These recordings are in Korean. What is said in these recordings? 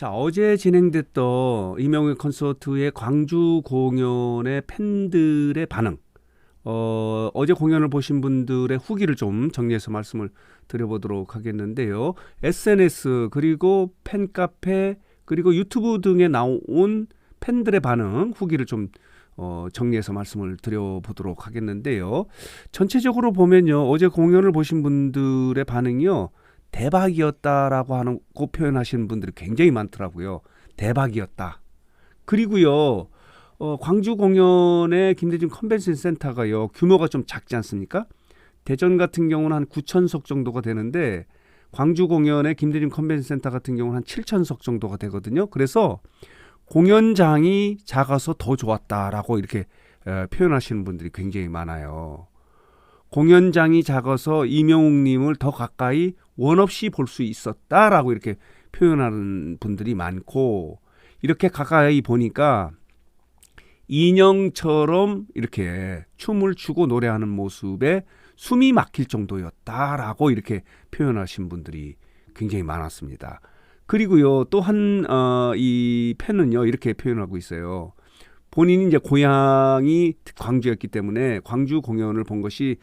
자, 어제 진행됐던 이명웅 콘서트의 광주 공연의 팬들의 반응. 어제 공연을 보신 분들의 후기를 좀 정리해서 말씀을 드려보도록 하겠는데요. SNS 그리고 팬카페 그리고 유튜브 등에 나온 팬들의 반응 후기를 좀 정리해서 말씀을 드려보도록 하겠는데요. 전체적으로 보면요. 어제 공연을 보신 분들의 반응이요. 대박이었다라고 하는 고 표현하시는 분들이 굉장히 많더라고요. 대박이었다. 그리고요. 광주 공연의 김대중 컨벤션 센터가요. 규모가 좀 작지 않습니까? 대전 같은 경우는 한 9,000석 정도가 되는데 광주 공연의 김대중 컨벤션 센터 같은 경우는 한 7,000석 정도가 되거든요. 그래서 공연장이 작아서 더 좋았다라고 이렇게 표현하시는 분들이 굉장히 많아요. 공연장이 작아서 이명웅님을 더 가까이 원 없이 볼 수 있었다라고 이렇게 표현하는 분들이 많고, 이렇게 가까이 보니까 인형처럼 이렇게 춤을 추고 노래하는 모습에 숨이 막힐 정도였다라고 이렇게 표현하신 분들이 굉장히 많았습니다. 그리고요, 또 이 팬은요, 이렇게 표현하고 있어요. 본인이 이제 고향이 광주였기 때문에 광주 공연을 본 것이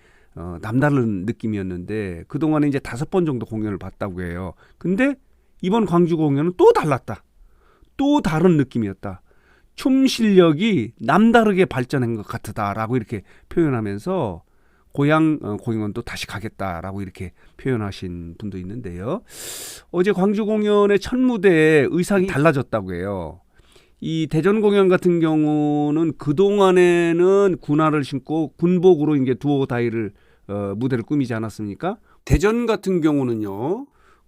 남다른 느낌이었는데 그동안에 이제 5번 정도 공연을 봤다고 해요. 근데 이번 광주 공연은 또 달랐다. 또 다른 느낌이었다. 춤 실력이 남다르게 발전한 것 같다라고 이렇게 표현하면서 고향 공연도 다시 가겠다라고 이렇게 표현하신 분도 있는데요. 어제 광주 공연의 첫 무대의 의상이 달라졌다고 해요. 이 대전 공연 같은 경우는 그동안에는 군화를 신고 군복으로 이제 두어 다이를 무대를 꾸미지 않았습니까? 대전 같은 경우는요.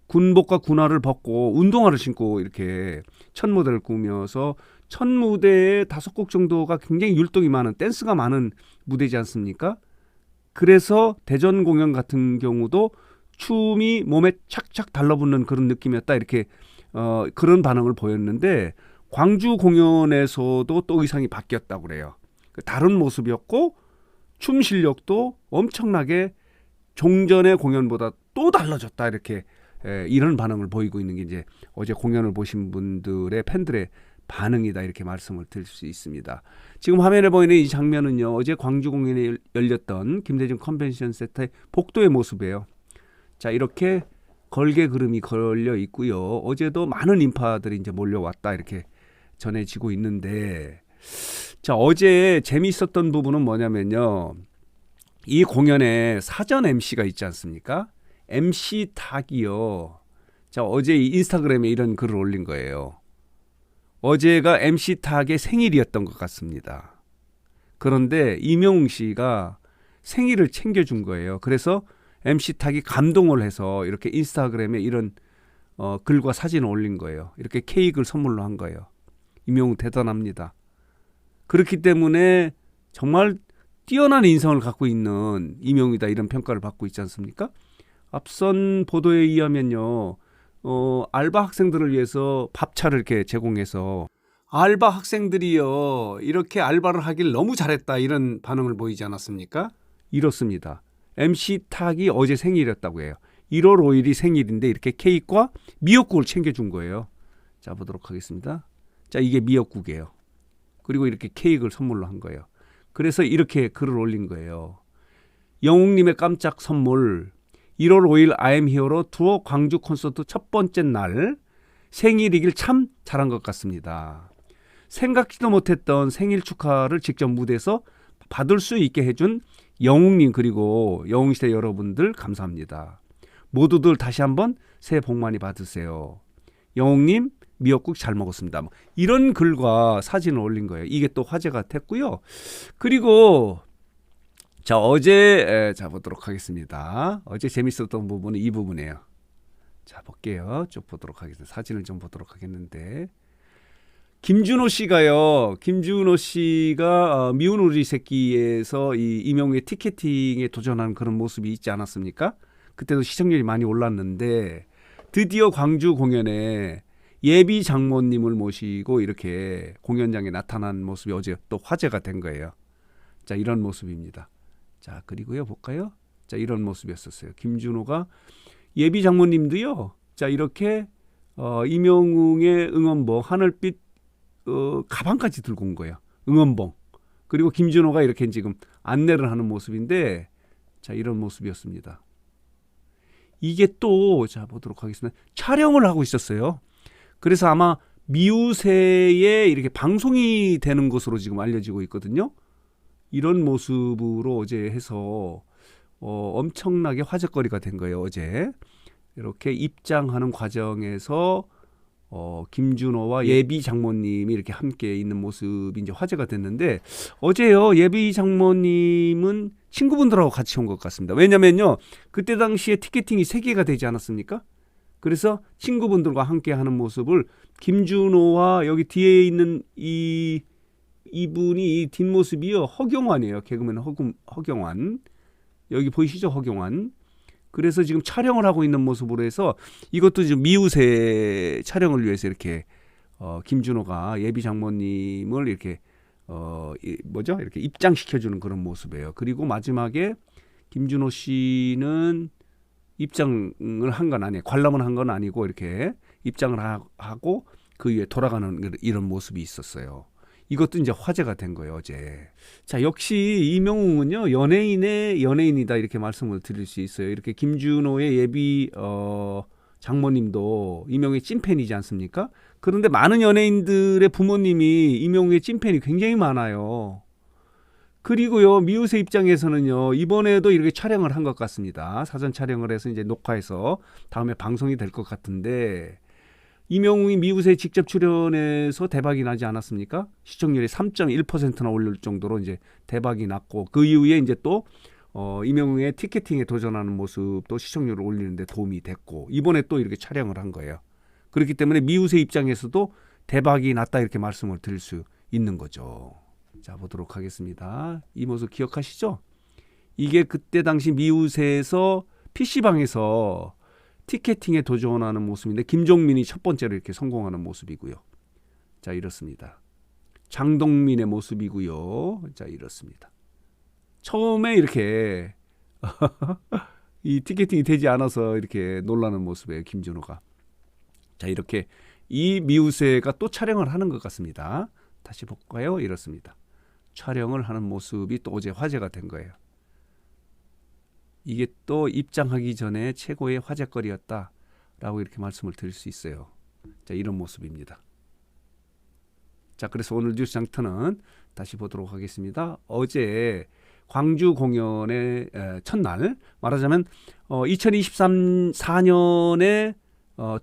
군복과 군화를 벗고 운동화를 신고 이렇게 첫 무대를 꾸며서 첫 무대에 5곡 정도가 굉장히 율동이 많은 댄스가 많은 무대지 않습니까? 그래서 대전 공연 같은 경우도 춤이 몸에 착착 달라붙는 그런 느낌이었다 이렇게 그런 반응을 보였는데 광주 공연에서도 또 의상이 바뀌었다고 그래요. 다른 모습이었고 춤 실력도 엄청나게 종전의 공연보다 또 달라졌다 이렇게 이런 반응을 보이고 있는 게 이제 어제 공연을 보신 분들의 팬들의 반응이다 이렇게 말씀을 드릴 수 있습니다. 지금 화면에 보이는 이 장면은요. 어제 광주 공연에 열렸던 김대중 컨벤션 센터의 복도의 모습이에요. 자, 이렇게 걸개 그름이 걸려 있고요. 어제도 많은 인파들이 이제 몰려왔다 이렇게 전해지고 있는데, 자, 어제 재미있었던 부분은 뭐냐면요. 이 공연에 사전 MC가 있지 않습니까? MC 탁이요. 자, 어제 이 인스타그램에 이런 글을 올린 거예요. 어제가 MC 탁의 생일이었던 것 같습니다. 그런데 이명웅 씨가 생일을 챙겨준 거예요. 그래서 MC 탁이 감동을 해서 이렇게 인스타그램에 이런 글과 사진을 올린 거예요. 이렇게 케이크를 선물로 한 거예요. 이명웅 대단합니다. 그렇기 때문에 정말 뛰어난 인성을 갖고 있는 이명웅이다 이런 평가를 받고 있지 않습니까? 앞선 보도에 의하면요. 알바 학생들을 위해서 밥차를 이렇게 제공해서 알바 학생들이요. 이렇게 알바를 하길 너무 잘했다 이런 반응을 보이지 않았습니까? 이렇습니다. MC 탁이 어제 생일이었다고 해요. 1월 5일이 생일인데 이렇게 케이크와 미역국을 챙겨준 거예요. 자, 보도록 하겠습니다. 자, 이게 미역국이에요. 그리고 이렇게 케이크를 선물로 한 거예요. 그래서 이렇게 글을 올린 거예요. 영웅님의 깜짝 선물 1월 5일 I'm Here로 투어 광주 콘서트 첫 번째 날 생일이길 참 잘한 것 같습니다. 생각지도 못했던 생일 축하를 직접 무대에서 받을 수 있게 해준 영웅님 그리고 영웅시대 여러분들 감사합니다. 모두들 다시 한번 새해 복 많이 받으세요. 영웅님 미역국 잘 먹었습니다. 이런 글과 사진을 올린 거예요. 이게 또 화제가 됐고요. 그리고 자, 어제 자 보도록 하겠습니다. 어제 재밌었던 부분은 이 부분이에요. 자, 볼게요. 쭉 보도록 하겠습니다. 사진을 좀 보도록 하겠는데 김준호 씨가요. 김준호 씨가 미운 우리 새끼에서 이 이명웅의 티켓팅에 도전하는 그런 모습이 있지 않았습니까? 그때도 시청률이 많이 올랐는데 드디어 광주 공연에 예비 장모님을 모시고 이렇게 공연장에 나타난 모습이 어제 또 화제가 된 거예요. 자, 이런 모습입니다. 자, 그리고요 볼까요? 자, 이런 모습이었었어요. 김준호가 예비 장모님도요. 자, 이렇게 이명웅의 응원봉 하늘빛 가방까지 들고 온 거예요. 응원봉. 그리고 김준호가 이렇게 지금 안내를 하는 모습인데, 자, 이런 모습이었습니다. 이게 또, 자, 보도록 하겠습니다. 촬영을 하고 있었어요. 그래서 아마 미우새에 이렇게 방송이 되는 것으로 지금 알려지고 있거든요. 이런 모습으로 어제 해서 엄청나게 화제거리가 된 거예요. 어제 이렇게 입장하는 과정에서 김준호와 예비 장모님이 이렇게 함께 있는 모습이 이제 화제가 됐는데, 어제요 예비 장모님은 친구분들하고 같이 온 것 같습니다. 왜냐면요 그때 당시에 티켓팅이 3개가 되지 않았습니까? 그래서 친구분들과 함께 하는 모습을 김준호와 여기 뒤에 있는 이분이 뒷모습이요 허경환이에요. 개그맨 허경환. 여기 보이시죠? 허경환. 그래서 지금 촬영을 하고 있는 모습으로 해서 이것도 지금 미우새 촬영을 위해서 이렇게 김준호가 예비 장모님을 이렇게 이렇게 입장시켜주는 그런 모습이에요. 그리고 마지막에 김준호 씨는 입장을 한 건 아니에요. 관람을 한 건 아니고 이렇게 입장을 하고 그 위에 돌아가는 이런 모습이 있었어요. 이것도 이제 화제가 된 거예요, 어제. 자, 역시 이명웅은요, 연예인의 연예인이다, 이렇게 말씀을 드릴 수 있어요. 이렇게 김준호의 예비, 장모님도 이명웅의 찐팬이지 않습니까? 그런데 많은 연예인들의 부모님이 이명웅의 찐팬이 굉장히 많아요. 그리고요, 미우새 입장에서는요, 이번에도 이렇게 촬영을 한 것 같습니다. 사전 촬영을 해서 이제 녹화해서 다음에 방송이 될 것 같은데, 이명웅이 미우새에 직접 출연해서 대박이 나지 않았습니까? 시청률이 3.1%나 올릴 정도로 이제 대박이 났고, 그 이후에 이제 또 이명웅의 티켓팅에 도전하는 모습도 시청률을 올리는데 도움이 됐고, 이번에 또 이렇게 촬영을 한 거예요. 그렇기 때문에 미우새 입장에서도 대박이 났다, 이렇게 말씀을 드릴 수 있는 거죠. 자, 보도록 하겠습니다. 이 모습 기억하시죠? 이게 그때 당시 미우새에서 PC방에서 티켓팅에 도전하는 모습인데, 김종민이 첫 번째로 이렇게 성공하는 모습이고요. 자, 이렇습니다. 장동민의 모습이고요. 자, 이렇습니다. 처음에 이렇게 이 티켓팅이 되지 않아서 이렇게 놀라는 모습이에요, 김준호가. 자, 이렇게 이 미우새가 또 촬영을 하는 것 같습니다. 다시 볼까요? 이렇습니다. 촬영을 하는 모습이 또 어제 화제가 된 거예요. 이게 또 입장하기 전에 최고의 화제거리였다라고 이렇게 말씀을 드릴 수 있어요. 자, 이런 모습입니다. 자, 그래서 오늘 뉴스 장터는 다시 보도록 하겠습니다. 어제 광주 공연의 첫날, 말하자면 2023-4년의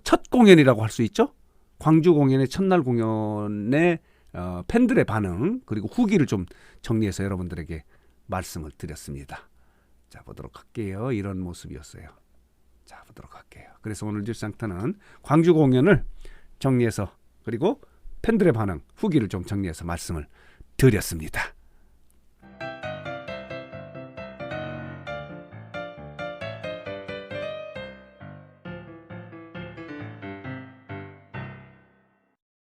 첫 공연이라고 할 수 있죠. 광주 공연의 첫날 공연의 팬들의 반응, 그리고 후기를 좀 정리해서 여러분들에게 말씀을 드렸습니다. 자, 보도록 할게요. 이런 모습이었어요. 자, 보도록 할게요. 그래서 오늘 뉴스상터는 광주 공연을 정리해서, 그리고 팬들의 반응, 후기를 좀 정리해서 말씀을 드렸습니다.